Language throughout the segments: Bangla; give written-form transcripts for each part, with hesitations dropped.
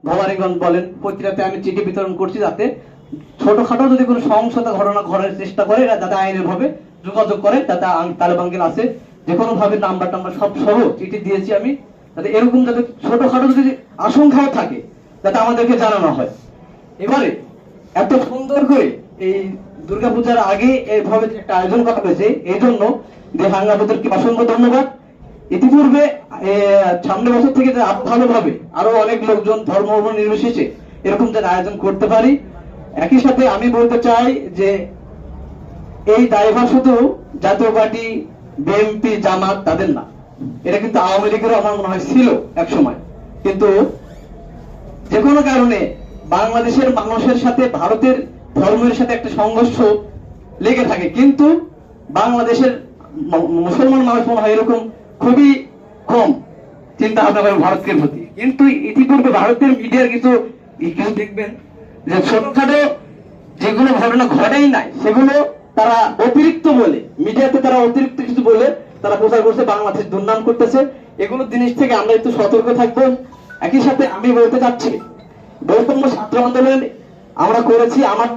ভবানীগঞ্জ বলেন, প্রতিটাতে আমি চিঠি বিতরণ করছি, যাতে ছোটখাটো যদি কোনো সহিংসতা ঘটনা ঘটার চেষ্টা করে যাতে আইনের ভাবে যোগাযোগ করে, যাতে তালেবানকে আছে যে কোনো ভাবে নাম্বার টাম্বার সব সহ চিঠি দিয়েছি আমি, যাতে এরকম যাতে ছোটখাটো যদি আশঙ্কাও থাকে যাতে আমাদেরকে জানানো হয়। এবারে এত সুন্দর করে এই দুর্গাপূজার আগে এইভাবে একটা আয়োজন করা হয়েছে, এই জন্য দেহাঙ্গাবুদেরকে অসংখ্য ধন্যবাদ। ইতিপূর্বে সামনের বছর থেকে ভালোভাবে আরো অনেক লোকজন ধর্ম নির্বিশেষে এরকম যেন আয়োজন করতে পারি। একই সাথে আমি বলতে চাই যে এই দায়ভার শুধু জাতীয় পার্টি, বিএনপি, জামাত তাদের না, এটা কিন্তু আওয়ামী লীগেরও আমার মনে হয় ছিল এক সময়। কিন্তু যে কোনো কারণে বাংলাদেশের মানুষের সাথে ভারতের ধর্মের সাথে একটা সংঘর্ষ লেগে থাকে, কিন্তু বাংলাদেশের মুসলমান মানুষ মনে হয় এরকম খুবই কম চিন্তা ভাবনা করে ভারতের প্রতি। কিন্তু ইতিপূর্বে ভারতের মিডিয়ার কিছু দেখবেন যে ছোটখাটো যেগুলো ঘটনা ঘটেই নাই সেগুলো তারা অতিরিক্ত বলে, মিডিয়াতে তারা অতিরিক্ত কিছু বলে তারা প্রচার করছে, বাংলাদেশ দুর্নাম করতেছে। এগুলো জিনিস থেকে আমরা একটু সতর্ক থাকবো। একই সাথে আমি বলতে চাচ্ছি, বৈষম্য ছাত্র আন্দোলন আমরা করেছি, আমার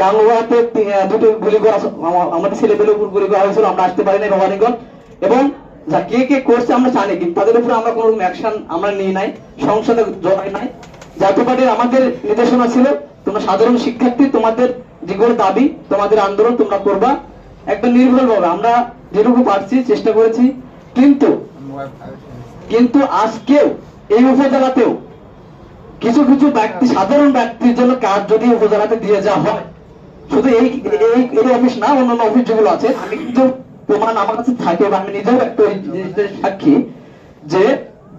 গাঙ্গুয়াতে দুটো গুলি করা, আমাদের ছেলেপেলের উপর গুলি করা হয়েছিল, আমরা আসতে পারি নাই ভবানীগঞ্জ, এবং যা কে কে করছে আমরা জানি, কিন্তু তাদের উপরে আমরা কোনো অ্যাকশন আমরা নিই নাই, সংসদে জড়াই নাই। জাতীয় পার্টির আমাদের নির্দেশনা ছিল, তোমরা সাধারণ শিক্ষার্থী, তোমাদের যেগুলো দাবি, তোমাদের আন্দোলন তোমরা করবা একদম নির্ভুলভাবে, আমরা যেটুকু পারছি চেষ্টা করেছি। কিন্তু আজকেও এই উপজেলাতেও কিছু কিছু ব্যক্তি, সাধারণ ব্যক্তির জন্য কাজ যদি উপজেলাতে দিয়ে যাওয়া হয়, শুধু এই অফিস না, অন্যান্য অফিস যেগুলো আছে, আমি কিন্তু প্রমাণ আমার কাছে থাকে, বা আমি নিজেও একটা সাক্ষী যে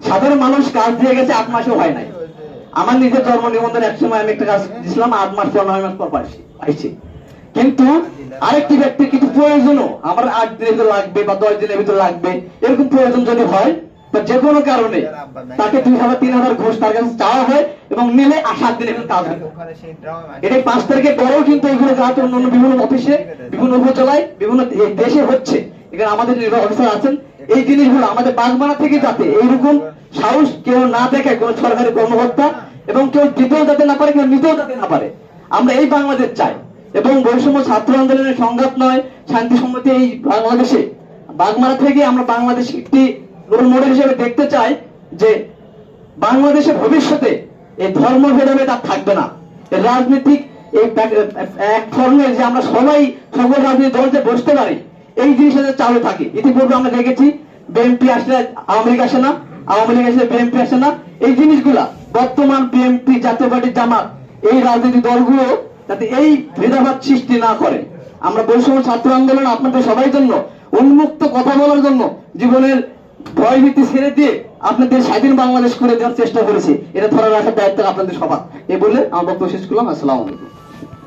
সাধারণ মানুষ কাজ দিয়ে গেছে 8 মাসও হয় নাই। আমার নিজের জন্ম নিবন্ধন এক সময় আমি একটা কাজ দিয়েছিলাম, 8 মাস পর 9 মাস পর পাইছি। কিন্তু আরেকটি ব্যক্তির কিছু প্রয়োজনও আমার 8 দিনের ভিতরে লাগবে বা 10 দিনের ভিতরে লাগবে, এরকম প্রয়োজন যদি হয় বা যে কোনো কারণে তাকে 2000-3000 ঘুষ তার কাছে চাওয়া হয় এবং নিলে 7 দিনের ভিতরে কাজ হয়। এটা 5 তারিখের পরেও কিন্তু এইগুলো অন্য বিভিন্ন অফিসে, বিভিন্ন উপজেলায়, বিভিন্ন দেশে হচ্ছে। এখানে আমাদের নির্বাহী অফিসার আছেন, এই জিনিসগুলো আমাদের বাগমারা থেকে যাতে এইরকম সাহস কেউ না দেখে কোন সরকারি কর্মকর্তা, এবং কেউ দিতেও যাতে না পারে, কেউ নিতেও যাতে না পারে, আমরা এই বাংলাদেশ চাই। এবং বৈষম্য ছাত্র আন্দোলনের সংঘাত নয়, শান্তি সম্মতি এই বাংলাদেশে বাগমারা থেকে আমরা বাংলাদেশ একটি রোল মডেল হিসেবে দেখতে চাই, যে বাংলাদেশে ভবিষ্যতে এই ধর্ম ভেদাভেদ আর থাকবে না। রাজনৈতিক এই এক ধর্মের যে আমরা সবাই সকল রাজনৈতিক দলতে বসতে পারি, এই জিনিসটা চালু থাকে। ইতিপূর্বে আমরা দেখেছি বিএনপি আসলে আওয়ামী লীগ আসে না, আওয়ামী লীগ আসলে বিএনপি আসে না, এই জিনিসগুলা বর্তমান বিএনপি, জাতীয় পার্টি, জামাত এই রাজনৈতিক দলগুলো যাতে এই ভেদাভেদ সৃষ্টি না করে। আমরা বৈষম্য ছাত্র আন্দোলন আপনাদের সবাই জন্য উন্মুক্ত কথা বলার জন্য জীবনের ভয়ভীতি ছেড়ে দিয়ে আপনাদের স্বাধীন বাংলাদেশ করে দেওয়ার চেষ্টা করেছি। এটা ধরে রাখার দায়িত্ব আপনাদের সবার। এই বলে আমার বক্তব্য শেষ করলাম। আসসালামু আলাইকুম।